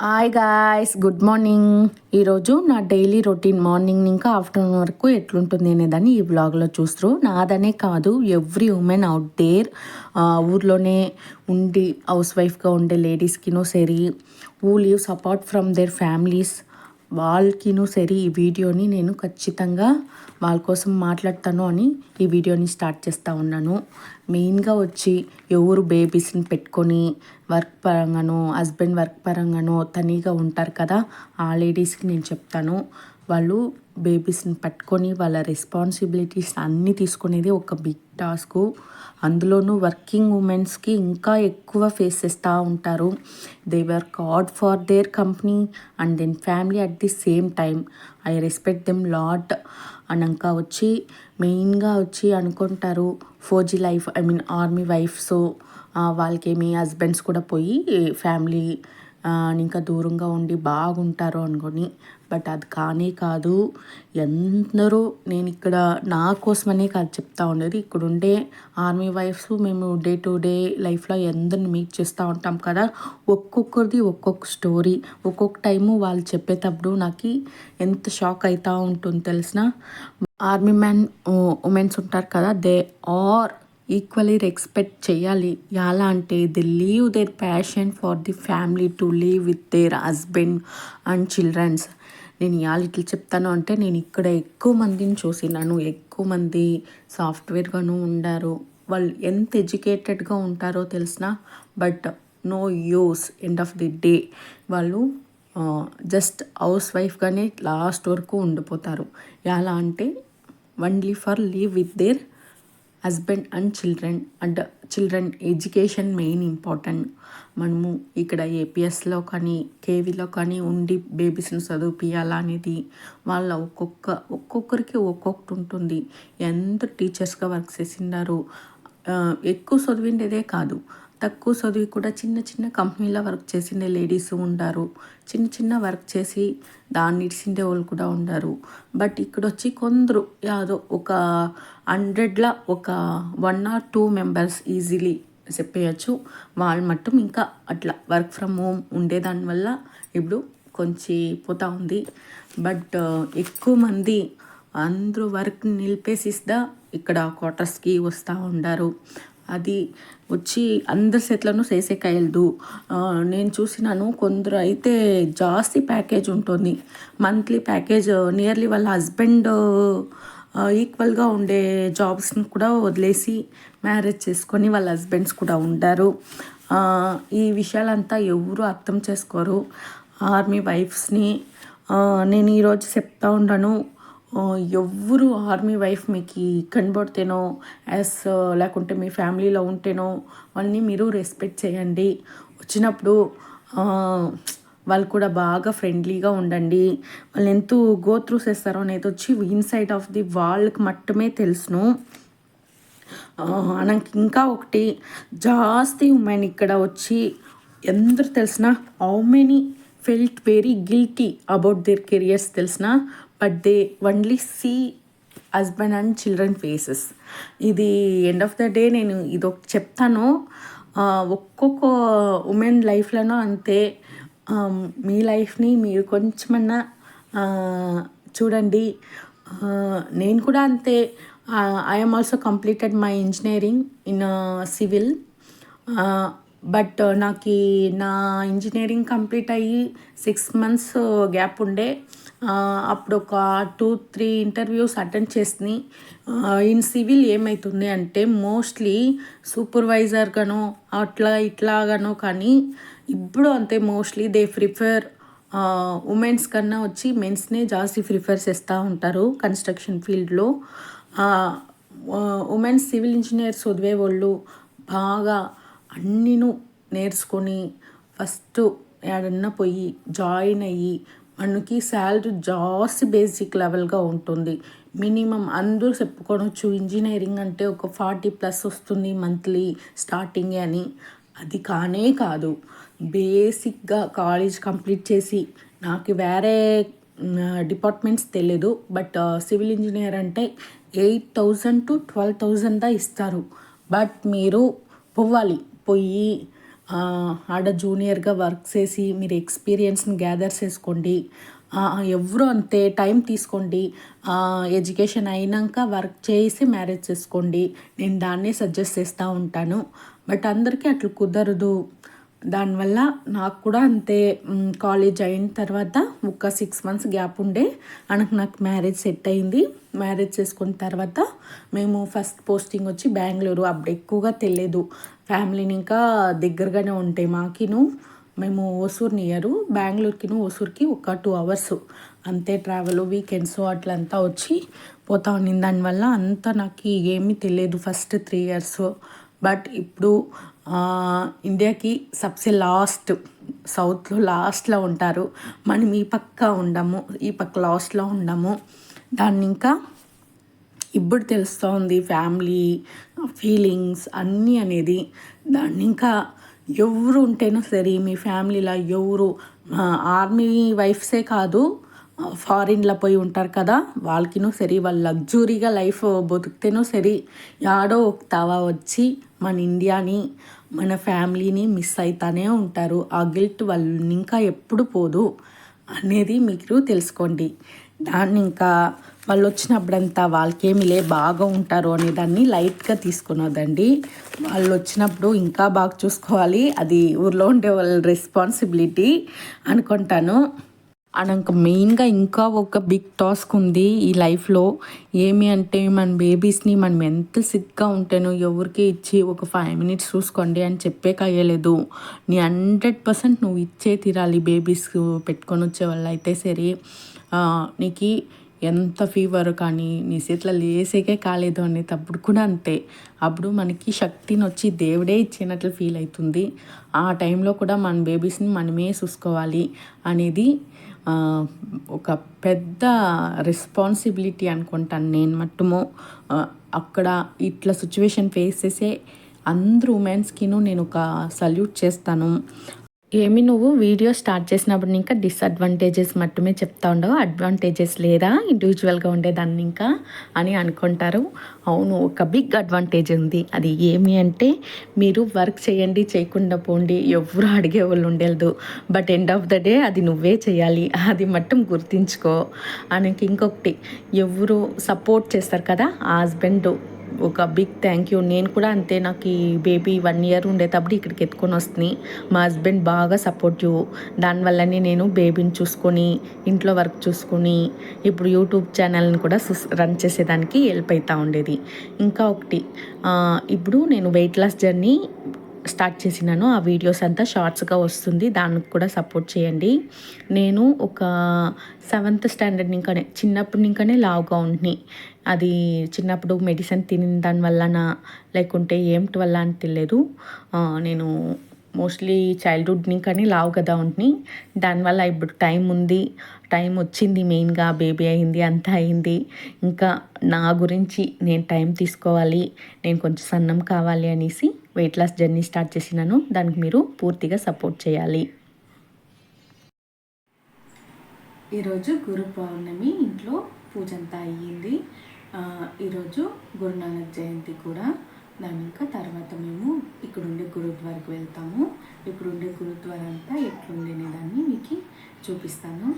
Hi guys, good morning. ఈరోజు నా daily routine morning ఇంకా ఆఫ్టర్నూన్ వరకు ఎట్లుంటుంది అనేదాన్ని ఈ వ్లాగ్లో చూస్తారు. నాదనే కాదు, ఎవ్రీ ఉమెన్ అవుట్ దేర్ ఊర్లోనే ఉండి హౌస్ వైఫ్గా ఉండే లేడీస్కినూ సరి, who lives apart from their families, వాళ్ళకినూ సరి ఈ వీడియోని నేను ఖచ్చితంగా వాళ్ళ కోసం మాట్లాడతాను అని ఈ వీడియోని స్టార్ట్ చేస్తూ ఉన్నాను. మెయిన్గా వచ్చి ఎవరు బేబీస్ని పెట్టుకొని వర్క్ పరంగానో హస్బెండ్ వర్క్ పరంగానో తనీగా ఉంటారు కదా, ఆ లేడీస్కి నేను చెప్తాను. వాళ్ళు బేబీస్ని పట్టుకొని వాళ్ళ రెస్పాన్సిబిలిటీస్ అన్నీ తీసుకునేది ఒక బిగ్ టాస్క్. అందులోనూ వర్కింగ్ ఉమెన్స్కి ఇంకా ఎక్కువ ఫేస్ చేస్తూ ఉంటారు. They work hard for their company and then family at the same time. I respect them lot. అనంక వచ్చి మెయిన్గా వచ్చి అనుకుంటారు 4G life, I mean army wives, వాళ్ళకేమి హస్బెండ్స్ కూడా పోయి ఫ్యామిలీ ఇంకా దూరంగా ఉండి బాగుంటారు అనుకొని. బట్ అది కానే కాదు. ఎందరో, నేను ఇక్కడ నా కోసమనే కాదు చెప్తా ఉండేది, ఇక్కడ ఉండే ఆర్మీ వైఫ్స్ మేము డే టు డే లైఫ్లో ఎందరిని మీట్ చేస్తూ ఉంటాం కదా, ఒక్కొక్కరిది ఒక్కొక్క స్టోరీ. ఒక్కొక్క టైము వాళ్ళు చెప్పేటప్పుడు నాకు ఎంత షాక్ అవుతూ ఉంటుంది తెలిసిన. ఆర్మీ మ్యాన్ ఉమెన్స్ ఉంటారు కదా, దే ఆర్ ఈక్వలీ రెస్పెక్ట్ చేయాలి. ఎలా అంటే they leave their passion for the family to leave with their husband and childrens. నేను ఇవాళ ఇట్లా చెప్తాను అంటే, నేను ఇక్కడ ఎక్కువ మందిని చూసినాను. ఎక్కువ మంది సాఫ్ట్వేర్గాను ఉండారు. వాళ్ళు ఎంత ఎడ్యుకేటెడ్గా ఉంటారో తెలిసిన, but no use. End of the day వాళ్ళు జస్ట్ హౌస్ వైఫ్గానే లాస్ట్ వరకు ఉండిపోతారు. ఎలా అంటే only for leave with their husband and children education main important. మనము ఇక్కడ ఏపీఎస్లో కానీ కేవీలో కానీ ఉండి బేబీస్ని చదివిపియాలా అనేది వాళ్ళ ఒక్కొక్కరికి ఒక్కొక్కటి ఉంటుంది. ఎంత టీచర్స్గా వర్క్ చేసినారు, ఎక్కువ చదివిండేదే కాదు, తక్కువ చదివి కూడా చిన్న చిన్న కంపెనీలో వర్క్ చేసిండే లేడీస్ ఉంటారు. చిన్న చిన్న వర్క్ చేసి దాన్ని ఇడిసిండే వాళ్ళు కూడా ఉంటారు. బట్ ఇక్కడ వచ్చి కొందరు యాదో ఒక 100లో ఒక 1 or 2 మెంబర్స్ ఈజీలీ చెప్పేయచ్చు. వాళ్ళు మట్టుం ఇంకా అట్లా వర్క్ ఫ్రమ్ హోమ్ ఉండేదానివల్ల ఇప్పుడు కొంచెం పోతూ ఉంది. బట్ ఎక్కువ మంది అందరూ వర్క్ నిలిపేసిస్దా ఇక్కడ క్వార్టర్స్కి వస్తూ ఉండారు. అది వచ్చి అందరి సెట్లను చేసేకాయలదు. నేను చూసినాను, కొందరు అయితే జాస్తి ప్యాకేజ్ ఉంటుంది. మంత్లీ ప్యాకేజ్ నియర్లీ వాళ్ళ హస్బెండ్ ఈక్వల్గా ఉండే జాబ్స్ని కూడా వదిలేసి మ్యారేజ్ చేసుకొని వాళ్ళ హస్బెండ్స్ కూడా ఉంటారు. ఈ విషయాలంతా ఎవరు అర్థం చేసుకోరు ఆర్మీ వైఫ్స్ని. నేను ఈరోజు చెప్తా ఉన్నాను, ఎవ్వరు ఆర్మీ వైఫ్ మీకు కనబడితేనో లేకుంటే మీ ఫ్యామిలీలో ఉంటేనో వాళ్ళని మీరు రెస్పెక్ట్ చేయండి. వచ్చినప్పుడు వాళ్ళు కూడా బాగా ఫ్రెండ్లీగా ఉండండి. వాళ్ళు ఎంత గో త్రూ చేస్తారో అనేది వచ్చి ఇన్సైడ్ ఆఫ్ ది వాళ్ళకి మట్టుమే తెలుసును. నాకు ఇంకా ఒకటి జాస్తి ఉమెన్ ఇక్కడ వచ్చి ఎందరు తెలిసిన, how many felt very guilty about their careers తెలిసిన, but they only see husband and children faces. ఇది ఎండ్ ఆఫ్ ద డే నేను ఇదొకటి చెప్తాను. ఒక్కొక్క ఉమెన్ లైఫ్లోనూ అంతే. మీ లైఫ్ని మీరు కొంచెమన్నా చూడండి. నేను కూడా అంతే. I am also completed my engineering in civil. But నాకు నా ఇంజనీరింగ్ కంప్లీట్ అయ్యి 6 months గ్యాప్ ఉండే. అప్పుడు ఒక 2-3 ఇంటర్వ్యూస్ అటెండ్ చేసి, ఇన్ సివిల్ ఏమవుతుంది అంటే మోస్ట్లీ సూపర్వైజర్గానో అట్లా ఇట్లాగానో, కానీ ఇప్పుడు అంతే మోస్ట్లీ దే ప్రిఫర్ ఉమెన్స్ కన్నా వచ్చి మెన్స్నే జాస్తి ప్రిఫర్ చేస్తూ ఉంటారు కన్స్ట్రక్షన్ ఫీల్డ్లో. ఉమెన్స్ సివిల్ ఇంజనీర్స్ చదివే వాళ్ళు బాగా అన్నీను నేర్చుకొని ఫస్ట్ ఏడన్నా పోయి జాయిన్ అయ్యి మనకి శాలరీ జాస్తి బేసిక్ లెవెల్గా ఉంటుంది. మినిమం అందరూ చెప్పుకోవచ్చు ఇంజనీరింగ్ అంటే ఒక 40+ వస్తుంది మంత్లీ స్టార్టింగే అని. అది కానే కాదు. బేసిక్గా కాలేజ్ కంప్లీట్ చేసి, నాకు వేరే డిపార్ట్మెంట్స్ తెలియదు, బట్ సివిల్ ఇంజనీర్ అంటే 8,000 to 12,000 దా ఇస్తారు. బట్ మీరు పోవాలి, పోయి ఆడ జూనియర్గా వర్క్ చేసి మీరు ఎక్స్పీరియన్స్ని గ్యాదర్ చేసుకోండి. ఎవరు అంతే టైం తీసుకోండి. ఎడ్యుకేషన్ అయినాక వర్క్ చేసి మ్యారేజ్ చేసుకోండి. నేను దాన్నే సజెస్ట్ చేస్తూ ఉంటాను. బట్ అందరికీ అట్లా కుదరదు. దానివల్ల నాకు కూడా అంతే. కాలేజ్ అయిన తర్వాత ఒక 6 months గ్యాప్ ఉండే నాకు మ్యారేజ్ సెట్ అయింది. మ్యారేజ్ చేసుకున్న తర్వాత మేము ఫస్ట్ పోస్టింగ్ వచ్చి బెంగళూరు. అప్పుడు ఎక్కువగా తెలియదు. ఫ్యామిలీని ఇంకా దగ్గరగానే ఉంటాయి మాకిను. మేము ఓసూరు నియరు, బెంగళూరుకిను ఓసూరుకి ఒక 2 hours అంతే ట్రావెల్. వీకెండ్స్ అట్లంతా వచ్చి పోతా ఉండింది. దానివల్ల అంతా నాకు ఏమీ తెలియదు ఫస్ట్ 3 years. బట్ ఇప్పుడు ఇండియాకి సబ్సే లాస్ట్, సౌత్లో లాస్ట్లో ఉంటారు. మనం ఈ పక్క ఉండము, ఈ పక్క లాస్ట్లో ఉండము. దాన్ని ఇంకా ఇప్పుడు తెలుస్తూ ఉంది ఫ్యామిలీ ఫీలింగ్స్ అన్నీ అనేది. దాన్ని ఇంకా ఎవరు ఉంటేనో సరే మీ ఫ్యామిలీలో ఎవరు ఆర్మీ వైఫ్సే కాదు, ఫారిన్లో పోయి ఉంటారు కదా, వాళ్ళకినూ సరే వాళ్ళు లగ్జరీగా లైఫ్ బతుకుతేనో సరే యాడో ఒకతావా వచ్చి మన ఇండియాని మన ఫ్యామిలీని మిస్ అవుతానే ఉంటారు. ఆ గిల్ట్ వాళ్ళు ఇంకా ఎప్పుడు పోదు అనేది మీరు తెలుసుకోండి. దాన్ని ఇంకా వాళ్ళు వచ్చినప్పుడంతా వాళ్ళకేమిలే బాగా ఉంటారు అనే దాన్ని లైట్గా తీసుకున్నదండి. వాళ్ళు వచ్చినప్పుడు ఇంకా బాగా చూసుకోవాలి, అది ఊర్లో ఉండే వాళ్ళ రెస్పాన్సిబిలిటీ అనుకుంటాను. అండ్ మెయిన్గా ఇంకా ఒక బిగ్ టాస్క్ ఉంది ఈ లైఫ్లో. ఏమి అంటే మన బేబీస్ని మనం ఎంత సిక్గా ఉంటేనో ఎవరికి ఇచ్చి ఒక 5 minutes చూసుకోండి అని చెప్పే కయ్యలేదు. నీ 100% నువ్వు ఇచ్చే తీరాలి. బేబీస్ పెట్టుకొని వచ్చే వాళ్ళు అయితే సరే, నీకు ఎంత ఫీవర్ కానీ నీ చేతిలో లేసేకే కాలేదు అనేటప్పుడు కూడా అంతే. అప్పుడు మనకి శక్తిని వచ్చి దేవుడే ఇచ్చినట్లు ఫీల్ అవుతుంది. ఆ టైంలో కూడా మన బేబీస్ని మనమే చూసుకోవాలి అనేది ఒక పెద్ద రెస్పాన్సిబిలిటీ అనుకుంటాను నేను మట్టుము. అక్కడ ఇట్లా సిచ్యువేషన్ ఫేస్ చేసే అందరూ ఉమెన్స్కిను నేను ఒక సల్యూట్ చేస్తాను. ఏమి నువ్వు వీడియో స్టార్ట్ చేసినప్పుడు ఇంకా డిసడ్వాంటేజెస్ మట్టుమే చెప్తా ఉండవు, అడ్వాంటేజెస్ లేదా ఇండివిజువల్గా ఉండేదాన్ని ఇంకా అని అనుకుంటారు. అవును, ఒక బిగ్ అడ్వాంటేజ్ ఉంది. అది ఏమి అంటే మీరు వర్క్ చేయండి, చేయకుండా పోండి, ఎవరు అడిగే వాళ్ళు ఉండలేదు. But end of the day అది నువ్వే చేయాలి, అది మట్టం గుర్తించుకో. అని ఇంకొకటి, ఎవరు సపోర్ట్ చేస్తారు కదా ఆ హస్బెండ్, ఒక బిగ్ థ్యాంక్ యూ. నేను కూడా అంతే. నాకు ఈ బేబీ 1 year ఉండేటప్పుడు ఇక్కడికి ఎత్తుకొని వస్తుంది. మా హస్బెండ్ బాగా సపోర్టివ్. దానివల్లనే నేను బేబీని చూసుకొని ఇంట్లో వర్క్ చూసుకొని ఇప్పుడు యూట్యూబ్ ఛానల్ని కూడా రన్ చేసేదానికి హెల్ప్ అవుతూ ఉండేది. ఇంకా ఒకటి, ఇప్పుడు నేను వెయిట్ లాస్ జర్నీ స్టార్ట్ చేసినాను. ఆ వీడియోస్ అంతా షార్ట్స్గా వస్తుంది, దానికి కూడా సపోర్ట్ చేయండి. నేను ఒక 7th standard ఇంకానే చిన్నప్పటి ఇంకానే లావుగా ఉంటున్నాయి. అది చిన్నప్పుడు మెడిసిన్ తిని దానివల్లనా లేకుంటే ఏమిటి వల్ల అని తెలియదు. నేను మోస్ట్లీ చైల్డ్హుడ్ కానీ లావు కదా ఉంటుంది. దానివల్ల ఇప్పుడు టైం ఉంది, టైం వచ్చింది, మెయిన్గా బేబీ అయింది, అంతా అయింది. ఇంకా నా గురించి నేను టైం తీసుకోవాలి, నేను కొంచెం సన్నం కావాలి అనేసి వెయిట్ లాస్ జర్నీ స్టార్ట్ చేసినాను. దానికి మీరు పూర్తిగా సపోర్ట్ చేయాలి. ఈరోజు గురు పౌర్ణమి, ఇంట్లో పూజ అంతా అయ్యింది. ఈరోజు గురునానక్ జయంతి కూడా. దాని ఇంకా తర్వాత మేము ఇక్కడ ఉండే గురుద్వారాకి వెళ్తాము. ఇక్కడ ఉండే గురుద్వారా అంతా ఎట్లుంది అనేదాన్ని మీకు చూపిస్తాను.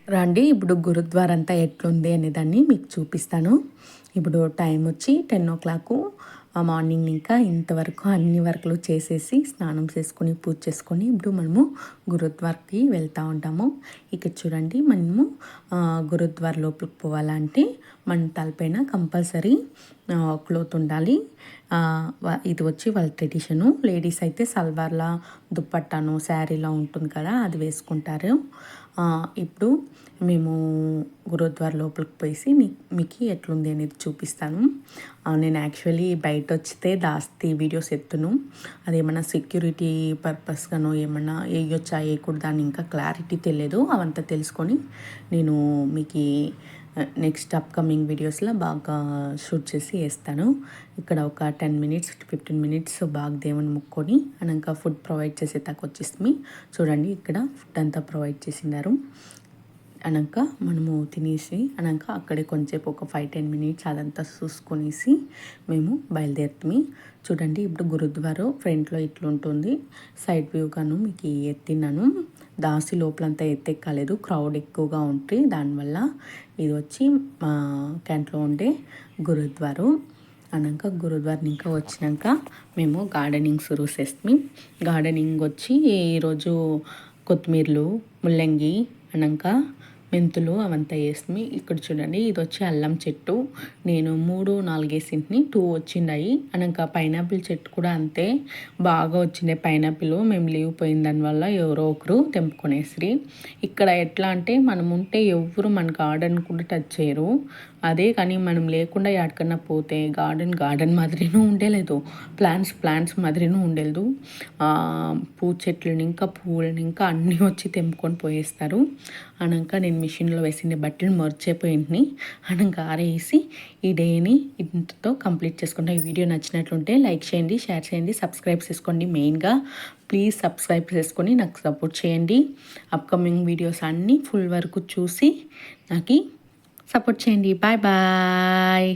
రండి, ఇప్పుడు గురుద్వారా అంతా ఎట్లుంది అనేదాన్ని మీకు చూపిస్తాను. ఇప్పుడు టైం వచ్చి 10 o'clock. మార్నింగ్ ఇంకా ఇంతవరకు అన్ని వర్క్లు చేసేసి స్నానం చేసుకొని పూజ చేసుకొని ఇప్పుడు మనము గురుద్వార్కి వెళ్తూ ఉంటాము. ఇక్కడ చూడండి, మనము గురుద్వార్ లోపలికి పోవాలంటే మన తలపైన కంపల్సరీ క్లోత్ ఉండాలి. ఇది వచ్చి వాళ్ళ ట్రెడిషను. లేడీస్ అయితే సల్వార్లా దుప్పట్టాను శారీలా ఉంటుంది కదా, అది వేసుకుంటారు. ఇప్పుడు మేము గురుద్వార లోపలికి పోయి మీకు ఎట్లుంది అనేది చూపిస్తాను. నేను యాక్చువల్లీ బయట వచ్చితే దాస్తి వీడియోస్ ఎత్తును. అదేమన్నా సెక్యూరిటీ పర్పస్గానో ఏమన్నా వేయొచ్చా వేయకూడదా అని ఇంకా క్లారిటీ తెలియదు. అవంతా తెలుసుకొని నేను మీకు నెక్స్ట్ అప్కమింగ్ వీడియోస్లో బాగా షూట్ చేసి వేస్తాను. ఇక్కడ ఒక 10 minutes 15 minutes బాగా దేవుని ముక్కొని ఇంకా ఫుడ్ ప్రొవైడ్ చేసే తక్కువ వచ్చేసి చూడండి, ఇక్కడ ఫుడ్ అంతా ప్రొవైడ్ చేసినారు. అనంక మనము తినేసి అనంక అక్కడే కొంచెంసేపు ఒక 5-10 మినిట్స్ అదంతా చూసుకొనేసి మేము బయలుదేరుతాము. చూడండి ఇప్పుడు గురుద్వారా ఫ్రంట్లో ఇట్లుంటుంది. సైడ్ వ్యూ గాను మీకు ఎత్తినాను. దాసి లోపలంతా ఎత్తెక్కలేదు, క్రౌడ్ ఎక్కువగా ఉంటుంది. దానివల్ల ఇది వచ్చి మా క్యాంట్లో ఉండే గురుద్వారా. అన్నాక గురుద్వారా ఇంకా వచ్చినాక మేము గార్డెనింగ్ షురూ చేస్తాము. గార్డెనింగ్ వచ్చి ఈరోజు కొత్తిమీరలు, ముల్లంగి, అన్నాక మెంతులు అవంతా వేస్తాము. ఇక్కడ చూడండి ఇది వచ్చి అల్లం చెట్టు. నేను 3-4 వేసింటిని, 2 వచ్చినాయి. అన్నాక పైనాపిల్ చెట్టు కూడా అంతే, బాగా వచ్చినాయి పైనాపిల్. మేము లీవ్ పోయిన దానివల్ల ఎవరో ఒకరు తెంపుకొనేసి. ఇక్కడ ఎట్లా అంటే మనం ఉంటే ఎవరు మన గార్డెన్ కూడా టచ్ చేయరు. అదే కానీ మనం లేకుండా ఎక్కడికన్నా పోతే గార్డెన్ మాదిరినూ ఉండలేదు, ప్లాంట్స్ మాదిరినూ ఉండలేదు. పూ చెట్లని ఇంకా పువ్వులని ఇంకా అన్నీ వచ్చి తెంపుకొని పోయేస్తారు. అన్నాక నేను మిషన్లో వేసిన బట్టలు మర్చిపోయింటిని. అన్నాక ఆరేసి ఈ డేని ఇంతతో కంప్లీట్ చేసుకుంటా. ఈ వీడియో నచ్చినట్లుంటే లైక్ చేయండి, షేర్ చేయండి, సబ్స్క్రైబ్ చేసుకోండి. మెయిన్గా ప్లీజ్ సబ్స్క్రైబ్ చేసుకొని నాకు సపోర్ట్ చేయండి. అప్కమింగ్ వీడియోస్ అన్నీ ఫుల్ వరకు చూసి నాకు సపోర్ట్ చేయండి. Bye bye.